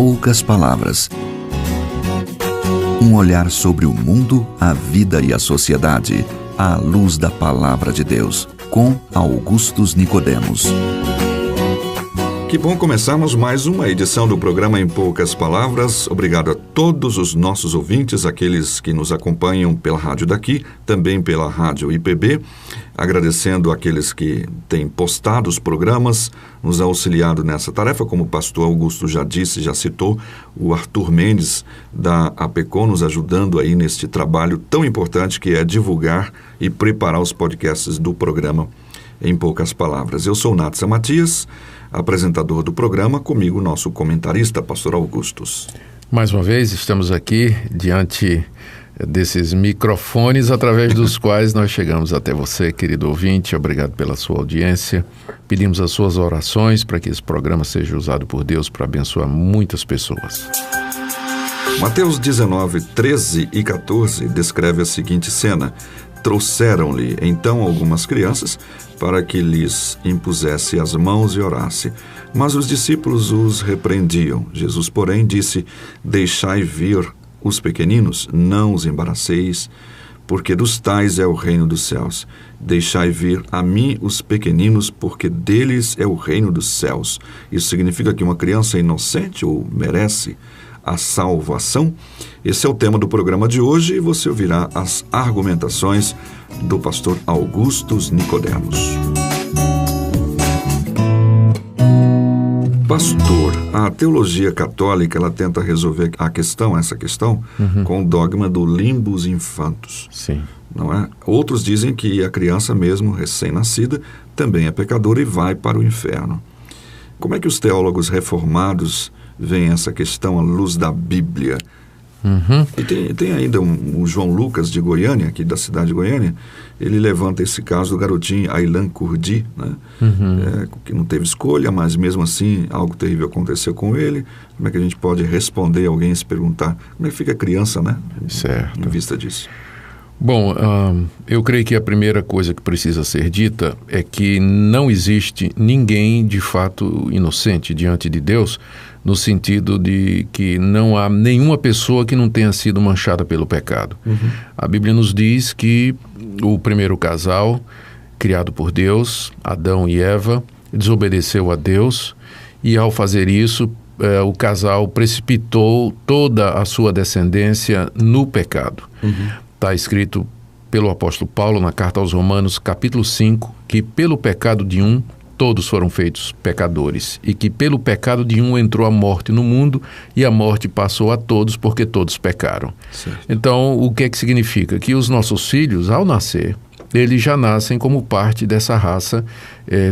poucas palavras. Um olhar sobre o mundo, a vida e a sociedade, à luz da Palavra de Deus, com Augustus Nicodemos. Que bom começarmos mais uma edição do programa Em Poucas Palavras. Obrigado a todos os nossos ouvintes, aqueles que nos acompanham pela rádio daqui, também pela rádio IPB. Agradecendo àqueles que têm postado os programas, nos auxiliado nessa tarefa, como o pastor Augusto já disse, já citou, o Arthur Mendes da APECOM nos ajudando aí neste trabalho tão importante que é divulgar e preparar os podcasts do programa Em Poucas Palavras. Eu sou Natsa Matias, apresentador do programa, comigo nosso comentarista, pastor Augustus. Mais uma vez estamos aqui diante desses microfones através dos quais nós chegamos até você, querido ouvinte. Obrigado pela sua audiência. Pedimos as suas orações para que esse programa seja usado por Deus para abençoar muitas pessoas. Mateus 19, 13 e 14 descreve a seguinte cena. Trouxeram-lhe então algumas crianças para que lhes impusesse as mãos e orasse. Mas os discípulos os repreendiam. Jesus, porém, disse: deixai vir os pequeninos, não os embaraceis, porque dos tais é o reino dos céus. Deixai vir a mim os pequeninos, porque deles é o reino dos céus. Isso significa que uma criança inocente ou merece a salvação? Esse é o tema do programa de hoje e você ouvirá as argumentações do pastor Augustus Nicodemos. Pastor, a teologia católica ela tenta resolver essa questão com o dogma do limbus infantus. Sim. Não é? Outros dizem que a criança mesmo recém-nascida também é pecadora e vai para o inferno. Como é que os teólogos reformados veem essa questão à luz da Bíblia? E tem ainda o João Lucas de Goiânia, aqui da cidade de Goiânia, ele levanta esse caso do garotinho Aylan Kurdi, né? Que não teve escolha, mas mesmo assim algo terrível aconteceu com ele. Como é que a gente pode responder alguém se perguntar como é que fica a criança, né? Certo. Em vista disso. Bom, eu creio que a primeira coisa que precisa ser dita é que não existe ninguém de fato inocente diante de Deus, no sentido de que não há nenhuma pessoa que não tenha sido manchada pelo pecado. A Bíblia nos diz que o primeiro casal, criado por Deus, Adão e Eva, desobedeceu a Deus e ao fazer isso, o casal precipitou toda a sua descendência no pecado. Está escrito pelo apóstolo Paulo na carta aos Romanos, capítulo 5, que pelo pecado de um, todos foram feitos pecadores, e que pelo pecado de um entrou a morte no mundo, e a morte passou a todos, porque todos pecaram. Certo. Então, o que é que significa? Que os nossos filhos, ao nascer, eles já nascem como parte dessa raça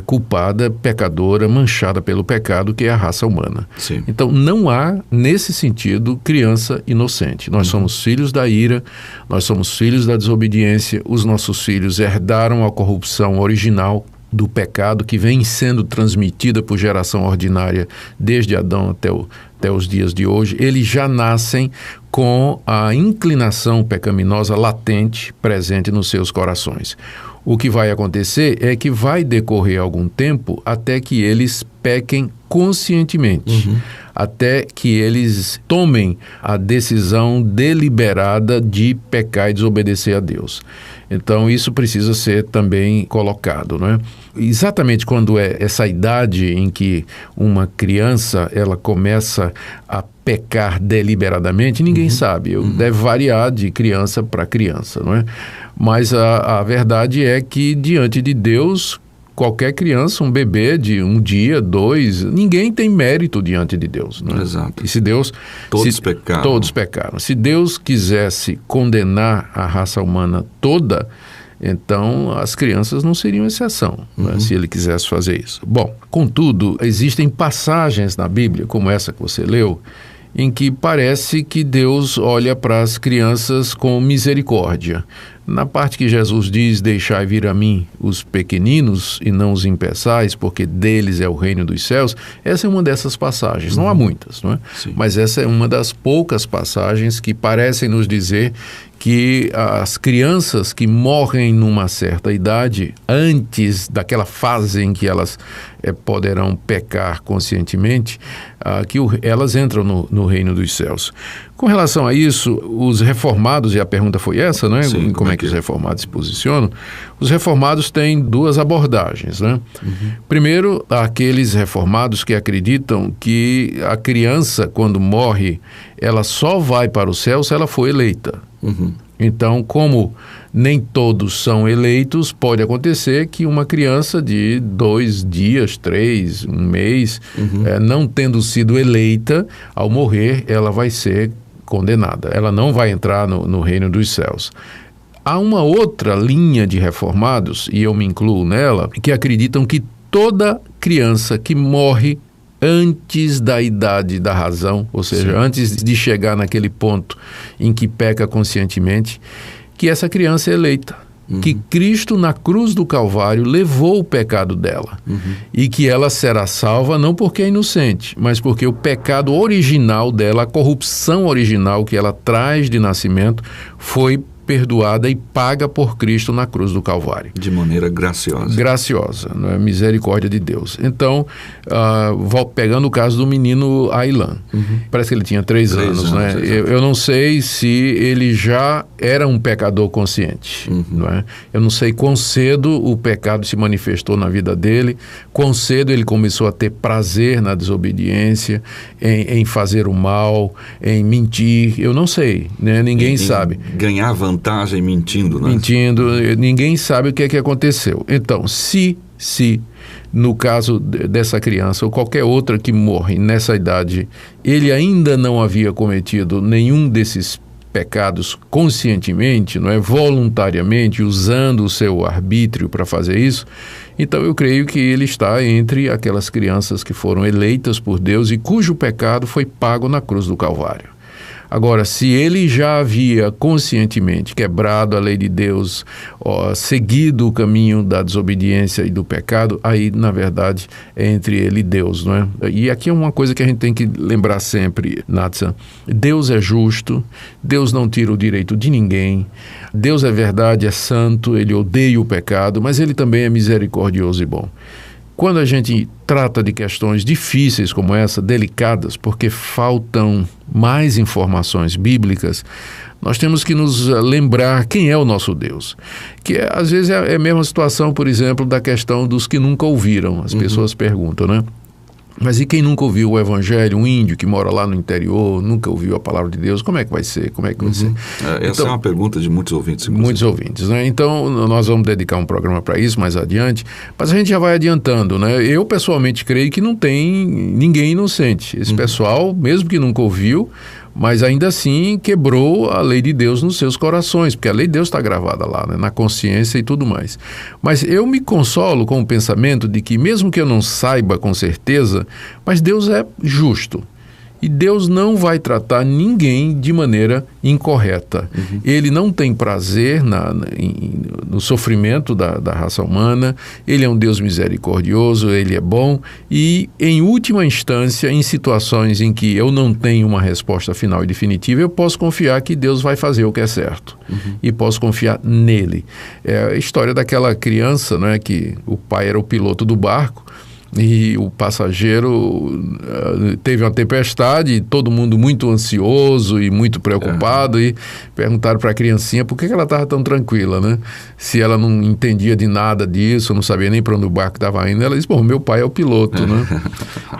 culpada, pecadora, manchada pelo pecado, que é a raça humana. Sim. Então, não há, nesse sentido, criança inocente. Nós somos filhos da ira, nós somos filhos da desobediência, os nossos filhos herdaram a corrupção original do pecado que vem sendo transmitida por geração ordinária desde Adão até os dias de hoje. Eles já nascem com a inclinação pecaminosa latente presente nos seus corações. O que vai acontecer é que vai decorrer algum tempo até que eles pequem conscientemente, até que eles tomem a decisão deliberada de pecar e desobedecer a Deus. Então, isso precisa ser também colocado, não é? Exatamente quando é essa idade em que uma criança ela começa a pecar deliberadamente, ninguém sabe. Deve variar de criança para criança, não é? Mas a verdade é que, diante de Deus, qualquer criança, um bebê de um dia, dois, ninguém tem mérito diante de Deus. Não é? Exato. E se Deus... Todos pecaram. Todos pecaram. Se Deus quisesse condenar a raça humana toda, então as crianças não seriam exceção, né, se ele quisesse fazer isso. Bom, contudo, existem passagens na Bíblia, como essa que você leu, em que parece que Deus olha para as crianças com misericórdia. Na parte que Jesus diz, deixai vir a mim os pequeninos e não os impeçais, porque deles é o reino dos céus, essa é uma dessas passagens. Não há muitas, não é? Sim. Mas essa é uma das poucas passagens que parecem nos dizer que as crianças que morrem numa certa idade, antes daquela fase em que elas poderão pecar conscientemente, que elas entram no reino dos céus. Com relação a isso, os reformados, e a pergunta foi essa, né? Sim, como é que os reformados se posicionam? Os reformados têm duas abordagens, né? Primeiro, aqueles reformados que acreditam que a criança, quando morre, ela só vai para o céu se ela for eleita. Então, como nem todos são eleitos, pode acontecer que uma criança de 2 dias, 3, 1 mês, não tendo sido eleita, ao morrer, ela vai ser condenada. Ela não vai entrar no reino dos céus. Há uma outra linha de reformados, e eu me incluo nela, que acreditam que toda criança que morre antes da idade da razão, ou seja, antes de chegar naquele ponto em que peca conscientemente, que essa criança é eleita, que Cristo na cruz do Calvário levou o pecado dela e que ela será salva não porque é inocente, mas porque o pecado original dela, a corrupção original que ela traz de nascimento, foi perdoada e paga por Cristo na cruz do Calvário. De maneira graciosa. Graciosa, não é? Misericórdia de Deus. Então, pegando o caso do menino Aylan, parece que ele tinha 3 anos, né? Eu não sei se ele já era um pecador consciente, não é? Eu não sei quão cedo o pecado se manifestou na vida dele, quão cedo ele começou a ter prazer na desobediência, em fazer o mal, em mentir, eu não sei, né? Ninguém sabe. Ganhar vantagem mentindo, né? Mentindo, ninguém sabe o que é que aconteceu. Então, se no caso dessa criança ou qualquer outra que morre nessa idade, ele ainda não havia cometido nenhum desses pecados conscientemente, não é, voluntariamente, usando o seu arbítrio para fazer isso, então eu creio que ele está entre aquelas crianças que foram eleitas por Deus e cujo pecado foi pago na cruz do Calvário. Agora, se ele já havia conscientemente quebrado a lei de Deus, seguido o caminho da desobediência e do pecado, aí, na verdade, é entre ele e Deus, não é? E aqui é uma coisa que a gente tem que lembrar sempre, Natsan. Deus é justo, Deus não tira o direito de ninguém, Deus é verdade, é santo, ele odeia o pecado, mas ele também é misericordioso e bom. Quando a gente trata de questões difíceis como essa, delicadas, porque faltam mais informações bíblicas, nós temos que nos lembrar quem é o nosso Deus. Que às vezes é a mesma situação, por exemplo, da questão dos que nunca ouviram. As pessoas perguntam, né? Mas e quem nunca ouviu o Evangelho, um índio que mora lá no interior, nunca ouviu a palavra de Deus, como é que vai ser? Como é que vai ser? Essa é uma pergunta de muitos ouvintes. Inclusive. Muitos ouvintes, né? Então, nós vamos dedicar um programa para isso mais adiante, mas a gente já vai adiantando, né? Eu, pessoalmente, creio que não tem ninguém inocente. Esse pessoal, mesmo que nunca ouviu, mas ainda assim quebrou a lei de Deus nos seus corações, porque a lei de Deus está gravada lá, né, na consciência e tudo mais. Mas eu me consolo com o pensamento de que, mesmo que eu não saiba com certeza, mas Deus é justo. E Deus não vai tratar ninguém de maneira incorreta. Ele não tem prazer no sofrimento da raça humana, ele é um Deus misericordioso, ele é bom e, em última instância, em situações em que eu não tenho uma resposta final e definitiva, eu posso confiar que Deus vai fazer o que é certo e posso confiar nele. É a história daquela criança, né, que o pai era o piloto do barco, e o passageiro teve uma tempestade, todo mundo muito ansioso e muito preocupado, e perguntaram para a criancinha por que ela estava tão tranquila, né? Se ela não entendia de nada disso, não sabia nem para onde o barco estava indo. Ela disse, bom, meu pai é o piloto, né?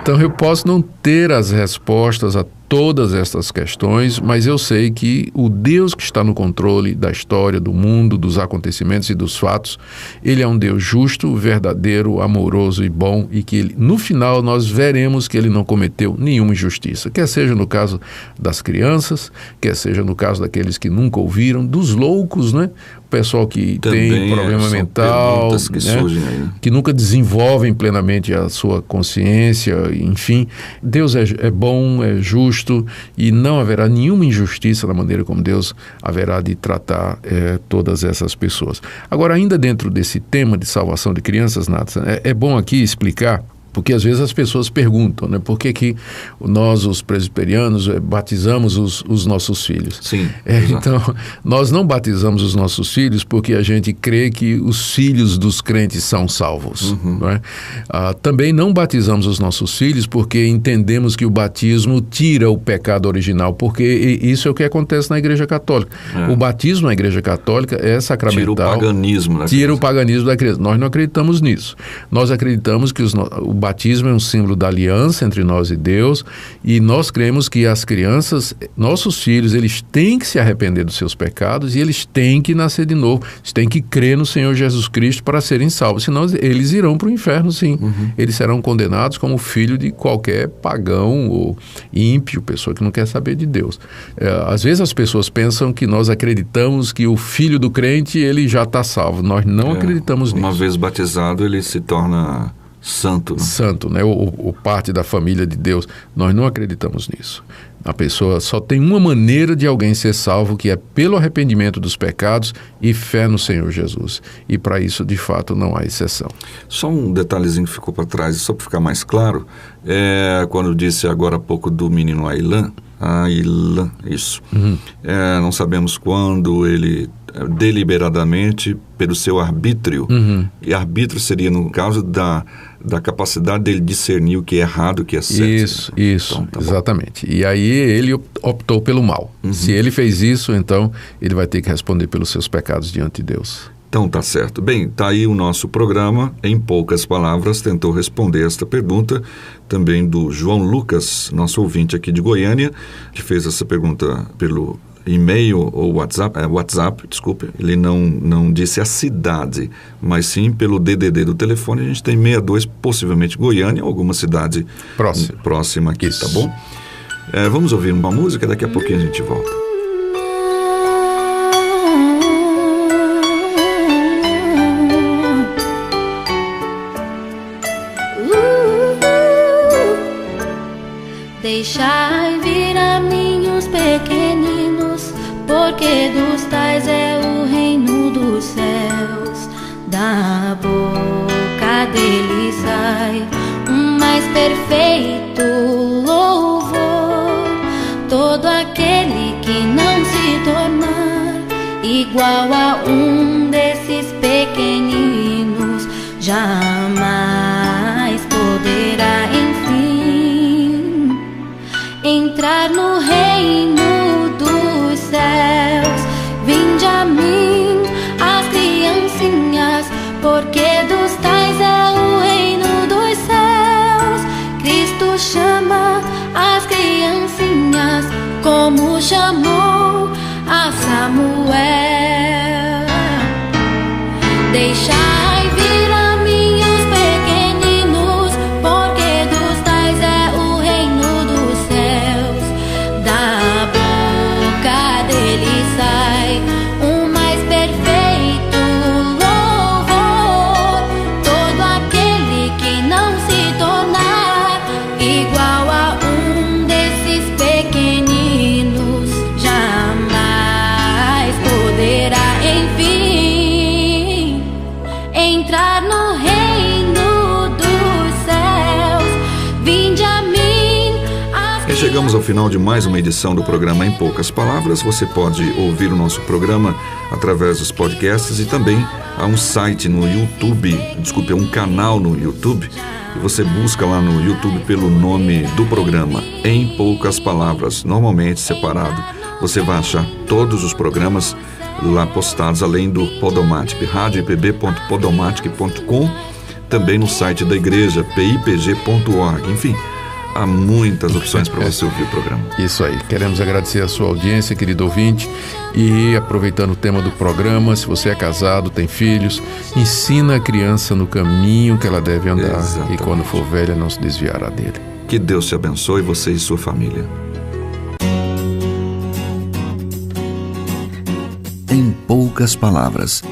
Então eu posso não ter as respostas a todas essas questões, mas eu sei que o Deus que está no controle da história, do mundo, dos acontecimentos e dos fatos, ele é um Deus justo, verdadeiro, amoroso e bom, e que ele, no final nós veremos que ele não cometeu nenhuma injustiça, quer seja no caso das crianças, quer seja no caso daqueles que nunca ouviram, dos loucos, né? O pessoal que também tem problema mental, que surgem aí, né? Que nunca desenvolvem plenamente a sua consciência, enfim. Deus é bom, é justo e não haverá nenhuma injustiça na maneira como Deus haverá de tratar todas essas pessoas. Agora, ainda dentro desse tema de salvação de crianças, Nathan, é bom aqui explicar, Porque às vezes as pessoas perguntam, né, por que nós, os presbiterianos, batizamos os nossos filhos? Sim. Então, nós não batizamos os nossos filhos porque a gente crê que os filhos dos crentes são salvos. Não é? Também não batizamos os nossos filhos porque entendemos que o batismo tira o pecado original, porque isso é o que acontece na Igreja Católica. O batismo na Igreja Católica é sacramental. Tira o paganismo da criança. Tira o paganismo da criança. Nós não acreditamos nisso. Nós acreditamos que o batismo é um símbolo da aliança entre nós e Deus, e nós cremos que as crianças, nossos filhos, eles têm que se arrepender dos seus pecados e eles têm que nascer de novo. Eles têm que crer no Senhor Jesus Cristo para serem salvos. Senão eles irão para o inferno, sim. Eles serão condenados como filho de qualquer pagão ou ímpio, pessoa que não quer saber de Deus. Às vezes as pessoas pensam que nós acreditamos que o filho do crente, ele já está salvo. Nós não acreditamos nisso. Uma vez batizado, ele se torna santo. Né? Santo, né? Ou parte da família de Deus. Nós não acreditamos nisso. A pessoa só tem uma maneira de alguém ser salvo, que é pelo arrependimento dos pecados e fé no Senhor Jesus. E para isso, de fato, não há exceção. Só um detalhezinho que ficou para trás, só para ficar mais claro, quando eu disse agora há pouco do menino Aylan, isso. Não sabemos quando ele deliberadamente, pelo seu arbítrio, e arbítrio seria no caso da capacidade dele discernir o que é errado, o que é certo. Isso, então, tá exatamente. Bom. E aí ele optou pelo mal. Se ele fez isso, então ele vai ter que responder pelos seus pecados diante de Deus. Então tá certo. Bem, tá aí o nosso programa, em poucas palavras, tentou responder esta pergunta, também do João Lucas, nosso ouvinte aqui de Goiânia, que fez essa pergunta pelo e-mail ou WhatsApp, desculpe, ele não disse a cidade, mas sim pelo DDD do telefone. A gente tem 62, possivelmente Goiânia, alguma cidade próxima aqui. Isso. Tá bom? Vamos ouvir uma música, daqui a pouquinho a gente volta. Deixai vir a mim os pequeninos, porque dos tais é o reino dos céus. Da boca dele sai um mais perfeito louvor. Todo aquele que não se tornar igual a um desses pequeninos jamais poderá, enfim, entrar no reino dos céus. Vinde a mim, as criancinhas, porque dos tais é o reino dos céus. Cristo chama as criancinhas, como chamou a Samuel. Deixai vir a mim os pequeninos, porque dos tais é o reino dos céus. Da boca dele sai um mais perfeito louvor. Todo aquele que não se tornar igual a um desses pequeninos jamais poderá, enfim, entrar no reino dos céus. Vinde a mim. Chegamos ao final de mais uma edição do programa Em Poucas Palavras. Você pode ouvir o nosso programa através dos podcasts e também há um site no YouTube, um canal no YouTube, e você busca lá no YouTube pelo nome do programa Em Poucas Palavras, normalmente separado. Você vai achar todos os programas lá postados, além do Podomatic, radioipb.podomatic.com, também no site da igreja, pipg.org, enfim. Há muitas opções para você ouvir o programa. Isso aí. Queremos agradecer a sua audiência, querido ouvinte. E aproveitando o tema do programa, se você é casado, tem filhos, ensina a criança no caminho que ela deve andar. Exatamente. E quando for velha, não se desviará dele. Que Deus te abençoe, você e sua família. Em poucas palavras.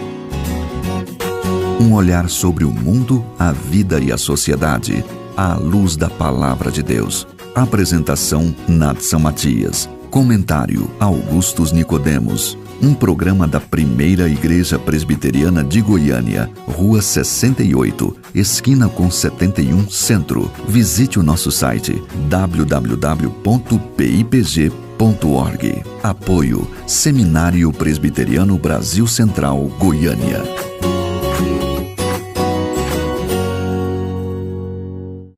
Um olhar sobre o mundo, a vida e a sociedade, à luz da Palavra de Deus. Apresentação Natsan Matias. Comentário Augustus Nicodemos. Um programa da Primeira Igreja Presbiteriana de Goiânia, Rua 68, esquina com 71, Centro. Visite o nosso site www.pipg.org. Apoio Seminário Presbiteriano Brasil Central, Goiânia.